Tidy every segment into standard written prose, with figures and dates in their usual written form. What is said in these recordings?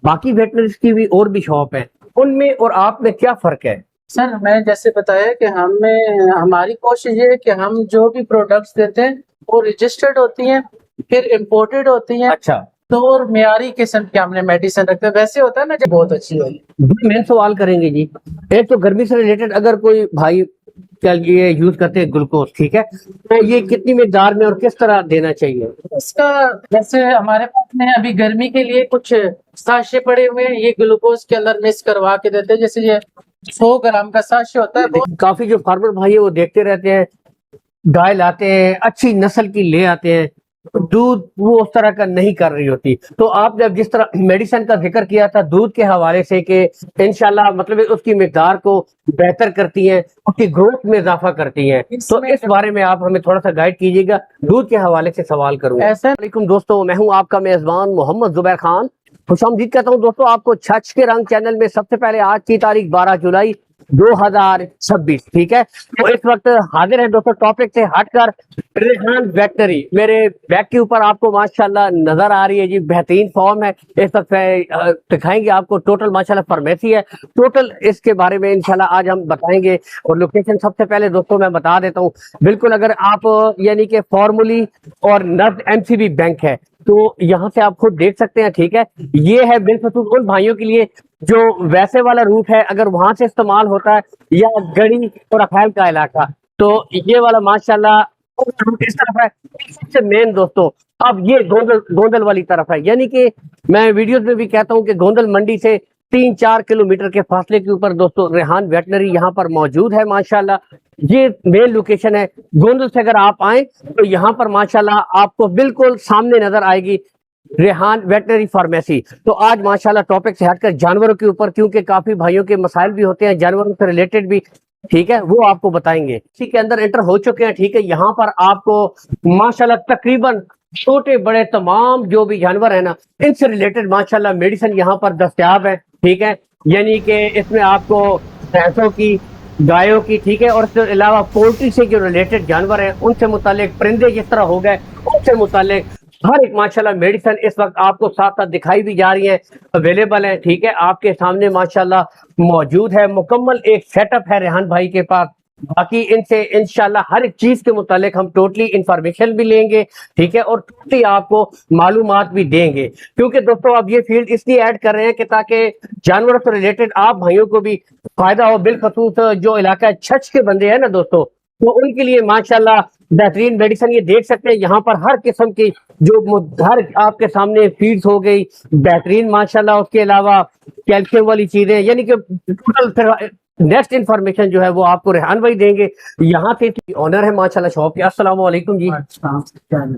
باقی ویٹنریز کی بھی اور بھی شاپ ہیں، ان میں اور آپ میں کیا فرق ہے؟ سر میں جیسے بتایا کہ ہماری کوشش یہ ہے کہ ہم جو بھی پروڈکٹس دیتے ہیں وہ رجسٹرڈ ہوتی ہیں، پھر امپورٹڈ ہوتی ہیں، اچھا، تو اور معیاری قسم کی ہم نے میڈیسن رکھتے ہیں. ویسے ہوتا ہے نا جو بہت اچھی ہوگی. دو مین سوال کریں گے جی. ایک تو گرمی سے ریلیٹڈ اگر کوئی بھائی یہ یوز کرتے ہیں گلوکوز، ٹھیک ہے، تو یہ کتنی مقدار میں اور کس طرح دینا چاہیے؟ اس کا جیسے ہمارے پاس میں ابھی گرمی کے لیے کچھ ساشے پڑے ہوئے ہیں، یہ گلوکوز کے اندر مکس کروا کے دیتے ہیں. جیسے یہ 100 گرام کا ساشے ہوتا ہے وہ کافی جو فارمر بھائی ہے وہ دیکھتے رہتے ہیں، گائے لاتے ہیں، اچھی نسل کی لے آتے ہیں، دودھ وہ اس طرح کا نہیں کر رہی ہوتی. تو آپ جب جس طرح میڈیسن کا ذکر کیا تھا دودھ کے حوالے سے کہ انشاءاللہ مطلب اس کی مقدار کو بہتر کرتی ہیں، اس کی گروتھ میں اضافہ کرتی ہیں، تو اس بارے میں آپ ہمیں تھوڑا سا گائیڈ کیجیے گا. دودھ کے حوالے سے سوال کروں. السلام علیکم دوستو، میں ہوں آپ کا میزبان محمد زبیر خان. خوش آمدید کہتا ہوں دوستو آپ کو چھچ کے رنگ چینل میں. سب سے پہلے آج کی تاریخ 12 جولائی 2026، ٹھیک ہے. تو اس وقت حاضر ہیں دوستو ٹاپک سے ہٹ کر ریحان ویٹنری. میرے بیک کے اوپر آپ کو ماشاءاللہ نظر آ رہی ہے جی، بہترین فارم ہے. اس وقت دکھائیں گے آپ کو ٹوٹل ماشاءاللہ فارمیسی ہے. ٹوٹل اس کے بارے میں انشاءاللہ آج ہم بتائیں گے. اور لوکیشن سب سے پہلے دوستو میں بتا دیتا ہوں، بالکل اگر آپ یعنی کہ فارمولی اور نرد ایم سی بی بینک ہے تو یہاں سے آپ خود دیکھ سکتے ہیں، ٹھیک ہے. یہ ہے بالخصوص ان بھائیوں کے لیے جو ویسے والا روٹ ہے، اگر وہاں سے استعمال ہوتا ہے یا گڑی اور اخیل کا علاقہ، تو یہ والا ماشاءاللہ روٹ اس طرف ہے. سب سے مین دوستو اب یہ گوندل والی طرف ہے، یعنی کہ میں ویڈیوز میں بھی کہتا ہوں کہ گوندل منڈی سے 3-4 کلومیٹر کے فاصلے کے اوپر دوستو ریحان ویٹنری یہاں پر موجود ہے ماشاءاللہ. یہ مین لوکیشن ہے. گوندل سے اگر آپ آئیں تو یہاں پر ماشاءاللہ آپ کو بالکل سامنے نظر آئے گی ریحان ویٹنری فارمیسی. تو آج ماشاءاللہ ٹاپک سے ہٹ کر جانوروں کے اوپر، کیونکہ کافی بھائیوں کے مسائل بھی ہوتے ہیں جانوروں سے ریلیٹڈ بھی، ٹھیک ہے، وہ آپ کو بتائیں گے. اسی کے اندر انٹر ہو چکے ہیں، ٹھیک ہے. یہاں پر آپ کو ماشاءاللہ تقریباً چھوٹے بڑے تمام جو بھی جانور ہیں نا، ان سے ریلیٹڈ ماشاءاللہ میڈیسن یہاں پر دستیاب ہے، ٹھیک ہے. یعنی کہ اس میں آپ کو بھینسوں کی، گایوں کی، ٹھیک ہے، اور اس کے علاوہ پولٹری سے جو ریلیٹڈ جانور ہیں ان سے متعلق، پرندے جس طرح ہو گئے ان سے متعلق ہر ایک ماشاءاللہ میڈیسن اس وقت آپ کو ساتھ ساتھ دکھائی بھی جا رہی ہیں، اویلیبل ہیں، ٹھیک ہے. آپ کے سامنے ماشاءاللہ موجود ہے. مکمل ایک سیٹ اپ ہے ریحان بھائی کے پاس. باقی ان سے انشاءاللہ ہر ایک چیز کے متعلق ہم ٹوٹلی انفارمیشن بھی لیں گے، ٹھیک ہے، اور ٹوٹلی آپ کو معلومات بھی دیں گے. کیونکہ دوستو اب یہ فیلڈ اس لیے ایڈ کر رہے ہیں کہ تاکہ جانوروں سے ریلیٹڈ آپ بھائیوں کو بھی فائدہ ہو. بالخصوص جو علاقہ چھچ کے بندے ہیں نا دوستو، تو ان کے لیے ماشاءاللہ بہترین میڈیسن. یہ دیکھ سکتے ہیں یہاں پر ہر قسم کی جو ہر آپ کے سامنے فیڈز ہو گئی بہترین ماشاءاللہ. اس کے علاوہ کیلشیم والی چیزیں، یعنی کہ ٹوٹل نیکسٹ انفارمیشن جو ہے وہ آپ کو ریحان بھائی دیں گے. یہاں سے آنر ہے ماشاءاللہ شاپ کے. السلام علیکم جی.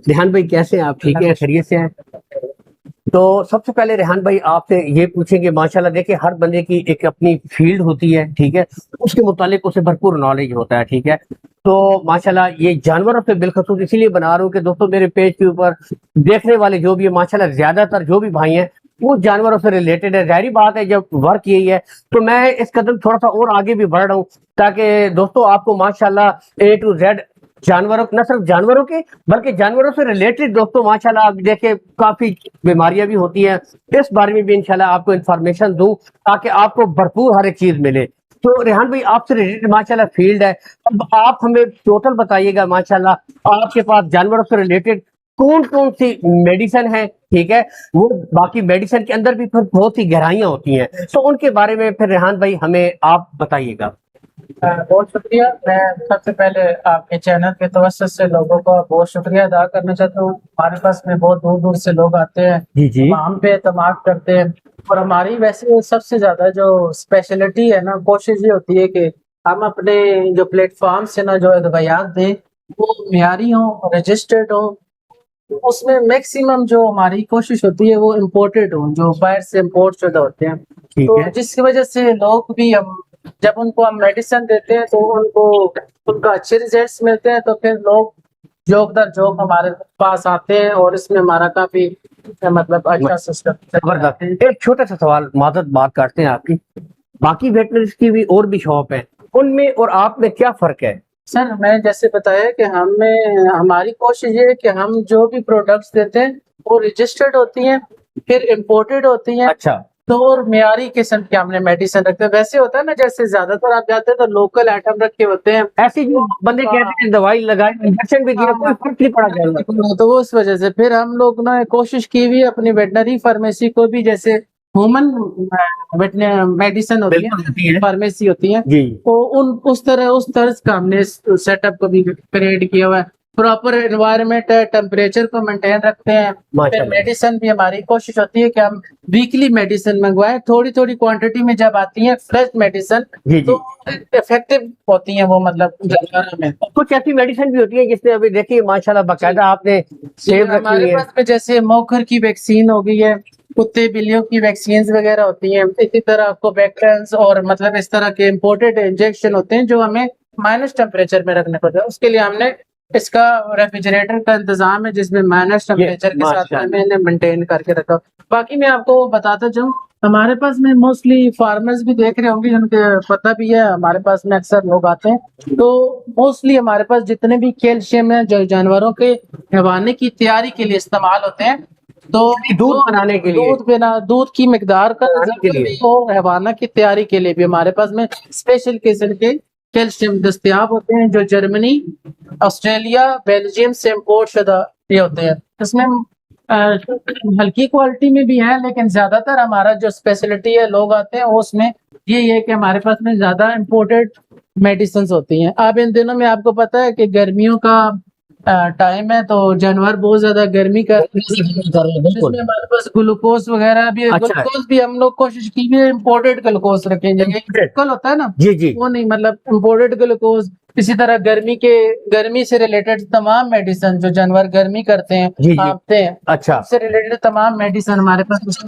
ریحان بھائی کیسے ہیں آپ؟ ٹھیک ہیں، خیریت سے ہیں؟ تو سب سے پہلے ریحان بھائی آپ سے یہ پوچھیں گے، ماشاءاللہ دیکھیں ہر بندے کی ایک اپنی فیلڈ ہوتی ہے، ٹھیک ہے، اس کے متعلق اسے بھرپور نالج ہوتا ہے، ٹھیک ہے. تو ماشاءاللہ یہ جانوروں سے بالخصوص اسی لیے بنا رہا ہوں کہ دوستوں میرے پیج کے اوپر دیکھنے والے جو بھی ہے ماشاءاللہ زیادہ تر جو بھی بھائی ہیں وہ جانوروں سے ریلیٹڈ ہے. ظاہری بات ہے جب ورک یہی ہے تو میں اس قدم تھوڑا سا اور آگے بھی بڑھ رہا ہوں تاکہ دوستوں آپ کو ماشاءاللہ A to Z جانوروں، نہ صرف جانوروں کے بلکہ جانوروں سے ریلیٹڈ دوستوں ماشاءاللہ آپ دیکھیں کافی بیماریاں بھی ہوتی ہیں، اس بارے میں بھی انشاءاللہ آپ کو انفارمیشن دوں تاکہ آپ کو بھرپور ہر ایک چیز ملے. تو ریحان بھائی آپ سے ریلیٹڈ ماشاءاللہ فیلڈ ہے. اب آپ ہمیں ٹوٹل بتائیے گا ماشاءاللہ آپ کے پاس جانوروں سے ریلیٹڈ کون کون سی میڈیسن ہے، ٹھیک ہے. وہ باقی میڈیسن کے اندر بھی پھر بہت سی گہرائیاں ہوتی ہیں، تو ان کے بارے میں پھر ریحان بھائی ہمیں آپ بتائیے گا. بہت شکریہ. میں سب سے پہلے آپ کے چینل کے توسط سے لوگوں کا بہت شکریہ ادا کرنا چاہتا ہوں. ہمارے پاس میں بہت دور دور سے لوگ آتے ہیں، جی جی، ہم پہ اعتماد کرتے ہیں. اور ہماری ویسے سب سے زیادہ جو اسپیشلٹی ہے نا، کوشش یہ ہوتی ہے کہ ہم اپنے جو پلیٹ فارم سے نا جو ادویات دیں وہ معیاری ہوں، رجسٹرڈ ہوں. اس میں میکسیمم جو ہماری کوشش ہوتی ہے وہ امپورٹڈ ہوں، جو باہر سے امپورٹ شدہ ہوتے ہیں. تو جس کی وجہ سے لوگ بھی جب ان کو ہم میڈیسن دیتے ہیں تو ان کا اچھے ریزلٹس ملتے ہیں. تو پھر لوگ جوک در جوک ہمارے پاس آتے ہیں اور اس میں ہمارا کافی مطلب اچھا سسٹم. ایک چھوٹا سا سوال، معذرت بات کرتے ہیں آپ کی، باقی ویٹنریز کی بھی اور بھی شاپ ہیں، ان میں اور آپ میں کیا فرق ہے؟ سر میں جیسے بتایا کہ ہماری کوشش یہ ہے کہ ہم جو بھی پروڈکٹس دیتے ہیں وہ رجسٹرڈ ہوتی ہیں، پھر امپورٹڈ ہوتی ہیں. اچھا، تو اور معیاری قسم کے ہم نے میڈیسن رکھتے ہیں. ویسے ہوتا ہے نا جیسے زیادہ تر آپ جاتے ہیں تو لوکل آئٹم رکھے ہوتے ہیں, ایسے جو بندے کہتے ہیں دوائی لگائی انجیکشن بھی دیا کوئی فرق نہیں پڑا جانور. تو وہ اس وجہ سے پھر ہم لوگ نے کوشش کی ہوئی اپنی ویٹنری فارمیسی کو بھی, جیسے ہیومن میڈیسن ہوتی ہے, فارمیسی ہوتی ہے, جی تو اس طرز کا ہم نے سیٹ اپ کو بھی کریٹ کیا ہوا ہے. پراپر انوائرمنٹ ہے, ٹیمپریچر کو مینٹین رکھتے ہیں. پھر میڈیسن بھی ہماری کوشش ہوتی ہے کہ ہم ویکلی میڈیسن منگوائیں, تھوڑی تھوڑی کوانٹٹی میں جب آتی ہیں فریش میڈیسن تو افیکٹو ہوتی ہیں وہ, مطلب جانوروں میں. کچھ ایسی میڈیسن بھی ہوتی ہے جس میں ابھی دیکھیے ماشاءاللہ باقاعدہ آپ نے سیو رکھی ہمارے ہوئی ہے. پاس میں جیسے موکھر کی ویکسین ہو گئی ہے, کتے بلیوں کی ویکسینز وغیرہ ہوتی ہیں, اسی طرح آپ کو ویکٹرنز اور مطلب اس طرح کے امپورٹڈ انجیکشن ہوتے ہیں جو ہمیں مائنس ٹیمپریچر میں رکھنے پڑتے ہیں. اس کے لیے ہم نے اس کا ریفریجریٹر کا انتظام ہے جس میں مائنس ٹیمپریچر کے ساتھ ہمیں انہیں مینٹین کر کے رکھا. باقی میں آپ کو بتاتا جاؤں, ہمارے پاس میں موسٹلی فارمرز بھی دیکھ رہے ہوں گے جن کے پتہ بھی ہے, ہمارے پاس میں اکثر لوگ آتے ہیں, تو موسٹلی ہمارے پاس جتنے بھی کیلشیم ہیں جو جانوروں کے حیوانے کی تیاری کے لیے استعمال ہوتے ہیں, تو دودھ بنانے کے لیے, دودھ کی مقدار کا کے لیے. حیوانہ کی تیاری کے لیے بھی ہمارے پاس میں اسپیشل قسم کے کیلشیم دستیاب ہوتے ہیں جو جرمنی, آسٹریلیا, بیلجیم سے امپورٹ شدہ یہ ہوتے ہیں. اس میں ہلکی کوالٹی میں بھی ہے, لیکن زیادہ تر ہمارا جو اسپیشلٹی ہے لوگ آتے ہیں اس میں یہ ہے کہ ہمارے پاس میں زیادہ امپورٹڈ میڈیسنز ہوتی ہیں. اب ان دنوں میں آپ کو پتا ہے کہ گرمیوں کا ٹائم ہے, تو جانور بہت زیادہ گرمی کا ہمارے پاس گلوکوز وغیرہ بھی, گلوکوز بھی ہم لوگ کوشش کی ہے امپورٹڈ گلوکوز رکھیں, لوکل ہوتا ہے نا جی وہ نہیں, مطلب امپورٹڈ گلوکوز. اسی طرح گرمی سے ریلیٹڈ تمام میڈیسن جو جانور گرمی کرتے ہیں, کانپتے ہیں, اچھا, سے ریلیٹڈ تمام میڈیسن ہمارے پاس.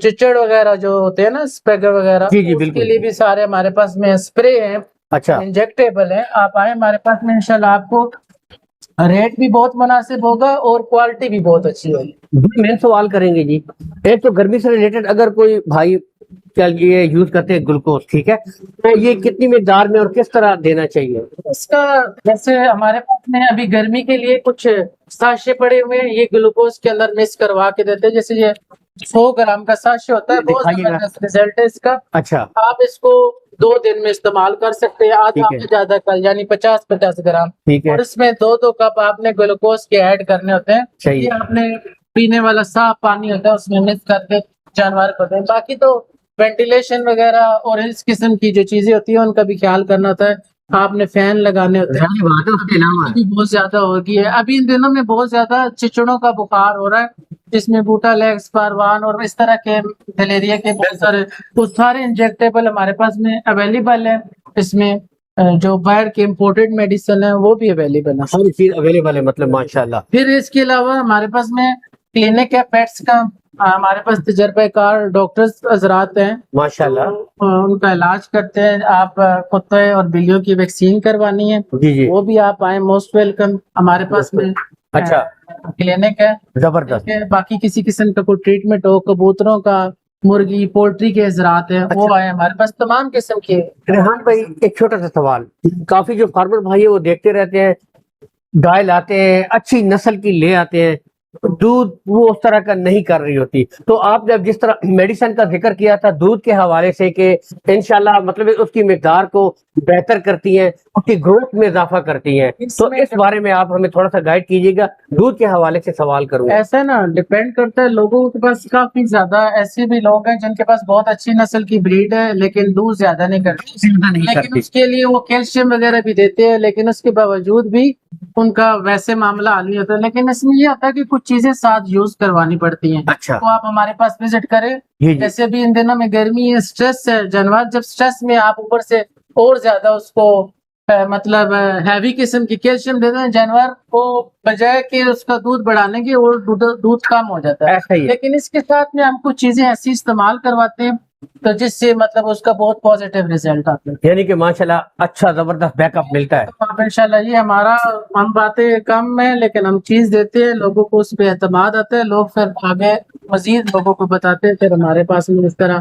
چچڑ وغیرہ جو ہوتے ہیں نا, اسپیگر وغیرہ, اس کے لیے بھی سارے ہمارے پاس میں اسپرے ہیں, اچھا انجیکٹیبل ہیں. آپ آئیں ہمارے پاس میں, انشاءاللہ آپ کو ریٹ بھی بہت مناسب ہوگا اور کوالٹی بھی بہت اچھی ہوگی. مین سوال کریں گے جی, ایک تو گرمی سے ریلیٹڈ اگر کوئی بھائی یہ یوز کرتے ہیں گلوکوز, ٹھیک ہے, تو یہ کتنی مقدار میں اور کس طرح دینا چاہیے؟ اس کا جیسے ہمارے پاس میں ابھی گرمی کے لیے کچھ ساشے پڑے ہوئے ہیں, یہ گلوکوز کے اندر مکس کروا کے دیتے ہیں. جیسے یہ 100 گرام کا ساشے ہوتا ہے, بہت زبردست رزلٹ ہے اس کا. اچھا, آپ اس کو 2 دن میں استعمال کر سکتے ہیں, آج آپ نے زیادہ کل یعنی 50 گرام, اور اس میں 2 کپ آپ نے گلوکوز کے ایڈ کرنے ہوتے ہیں. یہ آپ نے پینے والا صاف پانی ہوتا ہے اس میں مکس کر کے جانور کو دیں. باقی تو وینٹیلیشن وغیرہ اور اس قسم کی جو چیزیں ہوتی ہیں ان کا بھی خیال کرنا ہوتا ہے. آپ نے فین لگانے ہوتے ہیں, بہت زیادہ ہوگی ہے. ابھی ان دنوں میں بہت زیادہ چچڑوں کا بخار ہو رہا ہے, جس میں بوٹا لیگز, پاروان اور اس طرح کے ملیریا کے بہت سارے انجیکٹیبل ہمارے پاس میں اویلیبل ہیں. اس میں جو باہر کے امپورٹڈ میڈیسن ہے وہ بھی اویلیبل ہے, ہر چیز اویلیبل ہے, مطلب ماشاءاللہ. پھر اس کے علاوہ ہمارے پاس میں کلینک ہے پیٹس کا, ہمارے پاس تجربہ کار ڈاکٹرز حضرات ہیں ماشاءاللہ, ان کا علاج کرتے ہیں. آپ کتے اور بلیوں کی ویکسین کروانی ہے, وہ بھی آپ آئیں, موسٹ ویلکم. ہمارے پاس میں اچھا کلینک ہے, زبردست. باقی کسی قسم کا کوئی ٹریٹمنٹ ہو, کبوتروں کا, مرغی, پولٹری کے حضرات ہیں, وہ آئے, ہمارے پاس تمام قسم کے. ریحان بھائی ایک چھوٹا سا سوال, کافی جو فارمر بھائی ہے وہ دیکھتے رہتے ہیں, گائے لاتے ہیں, اچھی نسل کی لے آتے ہیں, دودھ وہ اس طرح کا نہیں کر رہی ہوتی, تو آپ جب جس طرح میڈیسن کا ذکر کیا تھا دودھ کے حوالے سے کہ انشاءاللہ مطلب اس کی مقدار کو بہتر کرتی ہیں, اس کی گروتھ میں اضافہ کرتی ہیں, تو اس بارے میں آپ ہمیں تھوڑا سا گائیڈ کیجیے گا. دودھ کے حوالے سے سوال کروں. ایسا نا ڈیپینڈ کرتا ہے, لوگوں کے پاس کافی زیادہ ایسے بھی لوگ ہیں جن کے پاس بہت اچھی نسل کی بریڈ ہے لیکن دودھ زیادہ نہیں کرتے, لیکن اس کے لیے وہ کیلشیم وغیرہ بھی دیتے ہیں, لیکن اس کے باوجود بھی ان کا ویسے معاملہ حل نہیں ہوتا. لیکن اس میں یہ ہوتا ہے کہ کچھ چیزیں ساتھ یوز کروانی پڑتی ہیں. اچھا, تو آپ ہمارے پاس وزٹ کریں. جیسے بھی ان دنوں میں گرمی ہے, سٹریس ہے, جانور جب سٹریس میں آپ اوپر سے اور زیادہ اس کو مطلب ہیوی قسم کی کیلشیم دیتے ہیں, جانور کو بجائے کہ اس کا دودھ بڑھانے کی اور دودھ کم ہو جاتا ہے. لیکن اس کے ساتھ میں ہم کچھ چیزیں ایسی استعمال کرواتے ہیں تو جس سے مطلب اس کا بہت پازیٹیو ریزلٹ آتا ہے, یعنی کہ ماشاءاللہ اچھا زبردست بیک اپ ملتا ہے. انشاءاللہ یہ ہمارا, ہم باتیں کم ہیں لیکن ہم چیز دیتے ہیں, لوگوں کو اس پہ اعتماد آتا ہے, لوگ پھر آگے مزید لوگوں کو بتاتے ہیں, پھر ہمارے پاس میں اس طرح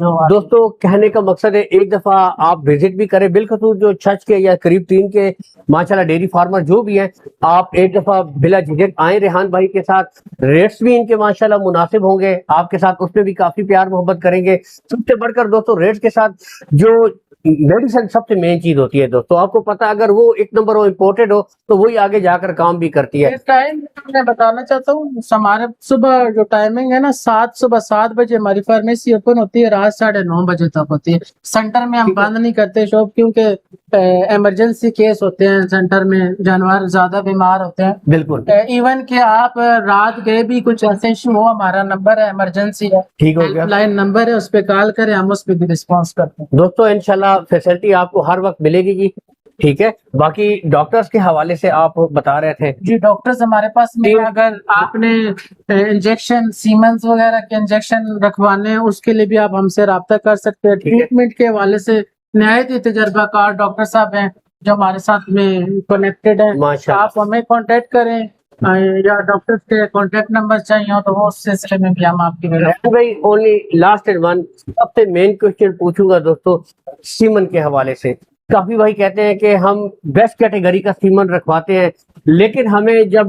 دوستو کہنے کا مقصد ہے ایک دفعہ آپ وزٹ بھی کریں، بالخصوص جو چھچ کے یا قریب 3 کے ماشاءاللہ ڈیری فارمر جو بھی ہیں، آپ ایک دفعہ بلا جھجک آئیں ریحان بھائی کے ساتھ، ریٹس بھی ان کے ماشاءاللہ مناسب ہوں گے آپ کے ساتھ، اس میں بھی کافی پیار محبت کریں گے۔ سب سے بڑھ کر دوستو ریٹس کے ساتھ جو میڈیسن سب سے مین چیز ہوتی ہے دوستو، آپ کو پتا اگر وہ ایک نمبر ہو، امپورٹڈ ہو تو وہی آگے جا کر کام بھی کرتی ہے۔ ٹائم میں بتانا چاہتا ہوں، ہمارے صبح جو ٹائمنگ ہے نا، صبح 7 بجے ہماری فارمیسی اوپن ہوتی ہے، رات 9:30 بجے تک ہوتی ہے۔ سینٹر میں ہم بند نہیں کرتے شاپ، کیونکہ ایمرجنسی کیس ہوتے ہیں سینٹر میں، جانور زیادہ بیمار ہوتے ہیں۔ بالکل ایون کہ آپ رات گئے بھی کچھ ایسے ایشو ہو، ہمارا نمبر ہے ایمرجنسی ہے، ٹھیک ہو گیا ہیلپ لائن نمبر ہے، اس پہ کال کریں، ہم اس پہ بھی رسپانس کرتے ہیں۔ دوستو انشاءاللہ فیسلٹی آپ کو ہر وقت ملے گی جی، ٹھیک ہے۔ باقی ڈاکٹرز کے حوالے سے آپ بتا رہے تھے جی ڈاکٹرز ہمارے پاس میں، اگر آپ نے انجیکشن سیمنز وغیرہ کے انجیکشن رکھوانے ہیں، اس کے لیے بھی آپ ہم سے رابطہ کر سکتے ہیں۔ ٹریٹمنٹ کے حوالے سے نہایت ہی تجربہ کار ڈاکٹر صاحب ہیں جو ہمارے ساتھ میں کنیکٹڈ ہیں۔ ماشاءاللہ۔ آپ ہمیں کانٹیکٹ کریں، یا ڈاکٹر کے کانٹیکٹ نمبر چاہیے ہو تو وہ اس سلسلے میں بھی ہم آپ کی بھائی اونلی لاسٹ اینڈ ون سب سے مین کوشچن پوچھوں گا دوستو، سیمن کے حوالے سے کافی بھائی کہتے ہیں کہ ہم بیسٹ کیٹیگری کا سیمن رکھواتے ہیں، لیکن ہمیں جب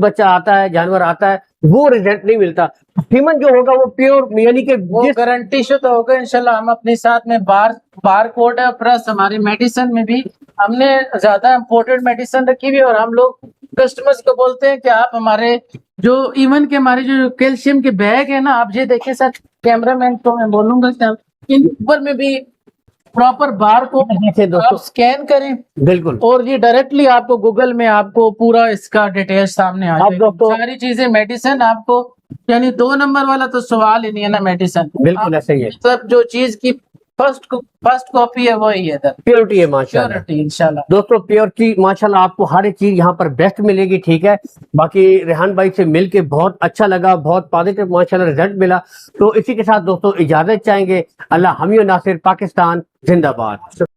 بچہ آتا ہے، جانور آتا ہے، وہ ریزلٹ نہیں ملتا۔ سیمن جو ہوگا وہ پیور، یعنی کہ وہ گارنٹی شدہ ہوگا انشاءاللہ۔ ہم اپنے ساتھ میں بار کوڈ ہے، پلس ہماری میڈیسن میں بھی ہم نے زیادہ امپورٹڈ میڈیسن رکھی ہوئی ہے، اور ہم لوگ کسٹمرز کو بولتے ہیں کہ آپ ہمارے جو ایون کہ ہمارے جو کیلشیم کے بیگ ہے نا، آپ یہ دیکھیں سر، کیمرہ مین کو میں بولوں گا کہ ان اوپر میں بھی پراپر بار کو آپ سکین کریں، بالکل، اور یہ ڈائریکٹلی آپ کو گوگل میں آپ کو پورا اس کا ڈیٹیل سامنے آ جائے گی، ساری چیزیں میڈیسن آپ کو، یعنی 2 نمبر والا تو سوال ہی نہیں ہے نا میڈیسن، بالکل ایسا ہی ہے، مطلب جو چیز کی فرسٹ کاپی ہے وہی ہے ادھر، پیورٹی ہے ماشاءاللہ۔ پیورٹی انشاءاللہ دوستو پیورٹی ماشاءاللہ آپ کو ہر ایک چیز یہاں پر بیسٹ ملے گی، ٹھیک ہے۔ باقی ریحان بھائی سے مل کے بہت اچھا لگا، بہت پازیٹیو ماشاءاللہ رزلٹ ملا۔ تو اسی کے ساتھ دوستو اجازت چاہیں گے، اللہ حمی و ناصر، پاکستان زندہ باد۔